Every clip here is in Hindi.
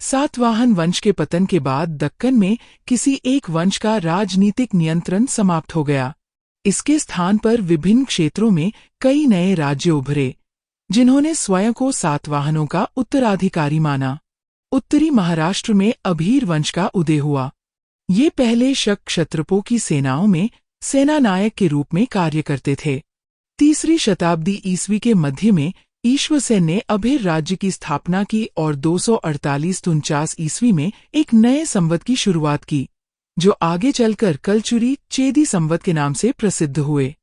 सातवाहन वंश के पतन के बाद दक्कन में किसी एक वंश का राजनीतिक नियंत्रण समाप्त हो गया। इसके स्थान पर विभिन्न क्षेत्रों में कई नए राज्य उभरे, जिन्होंने स्वयं को सातवाहनों का उत्तराधिकारी माना। उत्तरी महाराष्ट्र में अभीर वंश का उदय हुआ। ये पहले शक क्षत्रपों की सेनाओं में सेनानायक के रूप में कार्य करते थे। तीसरी शताब्दी ईस्वी के मध्य में ईश्वरसेन ने अभीर राज्य की स्थापना की और 248-49 ईस्वी में एक नए संवत की शुरुआत की, जो आगे चलकर कलचुरी चेदी संवत के नाम से प्रसिद्ध हुए।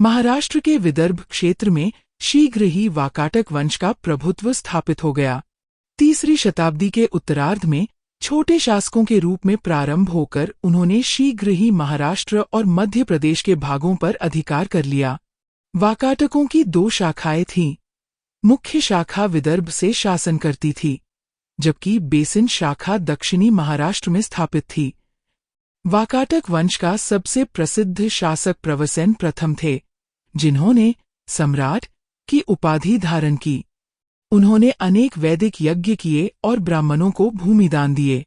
महाराष्ट्र के विदर्भ क्षेत्र में शीघ्र ही वाकाटक वंश का प्रभुत्व स्थापित हो गया। तीसरी शताब्दी के उत्तरार्ध में छोटे शासकों के रूप में प्रारंभ होकर उन्होंने शीघ्र ही महाराष्ट्र और मध्य प्रदेश के भागों पर अधिकार कर लिया। वाकाटकों की दो शाखाएं थीं। मुख्य शाखा विदर्भ से शासन करती थी, जबकि बेसिन शाखा दक्षिणी महाराष्ट्र में स्थापित थी। वाकाटक वंश का सबसे प्रसिद्ध शासक प्रवसेन प्रथम थे, जिन्होंने सम्राट की उपाधि धारण की। उन्होंने अनेक वैदिक यज्ञ किए और ब्राह्मणों को भूमिदान दिए।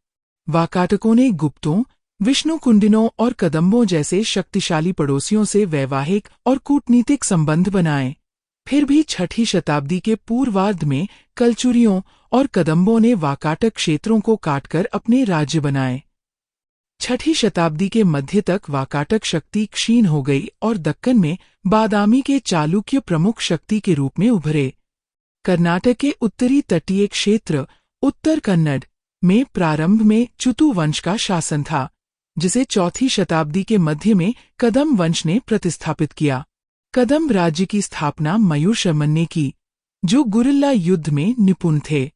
वाकाटकों ने गुप्तों, विष्णुकुंडिनों और कदंबों जैसे शक्तिशाली पड़ोसियों से वैवाहिक और कूटनीतिक संबंध बनाए। फिर भी छठी शताब्दी के पूर्वार्ध में कलचुरियों और कदंबों ने वाकाटक क्षेत्रों को काटकर अपने राज्य बनाए। छठी शताब्दी के मध्य तक वाकाटक शक्ति क्षीण हो गई और दक्कन में बादामी के चालुक्य प्रमुख शक्ति के रूप में उभरे। कर्नाटक के उत्तरी तटीय क्षेत्र उत्तर कन्नड़ में प्रारंभ में चुतु वंश का शासन था, जिसे चौथी शताब्दी के मध्य में कदम वंश ने प्रतिस्थापित किया। कदम राज्य की स्थापना मयूर शर्मन ने की, जो गुरिल्ला युद्ध में निपुण थे।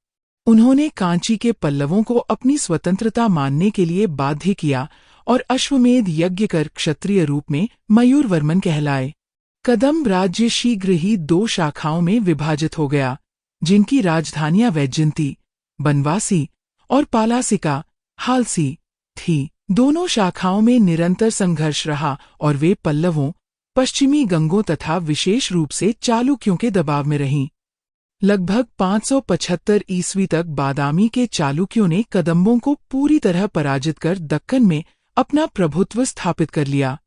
उन्होंने कांची के पल्लवों को अपनी स्वतंत्रता मानने के लिए बाध्य किया और अश्वमेध यज्ञ कर क्षत्रिय रूप में मयूरवर्मन कहलाए। कदम राज्य शीघ्र ही दो शाखाओं में विभाजित हो गया, जिनकी राजधानियां वैजयंती, बनवासी और पालासिका, हालसी थी। दोनों शाखाओं में निरंतर संघर्ष रहा और वे पल्लवों, पश्चिमी गंगों तथा विशेष रूप से चालुक्यों के दबाव में रहीं। लगभग 575 ईस्वी तक बादामी के चालुक्यों ने कदंबों को पूरी तरह पराजित कर दक्कन में अपना प्रभुत्व स्थापित कर लिया।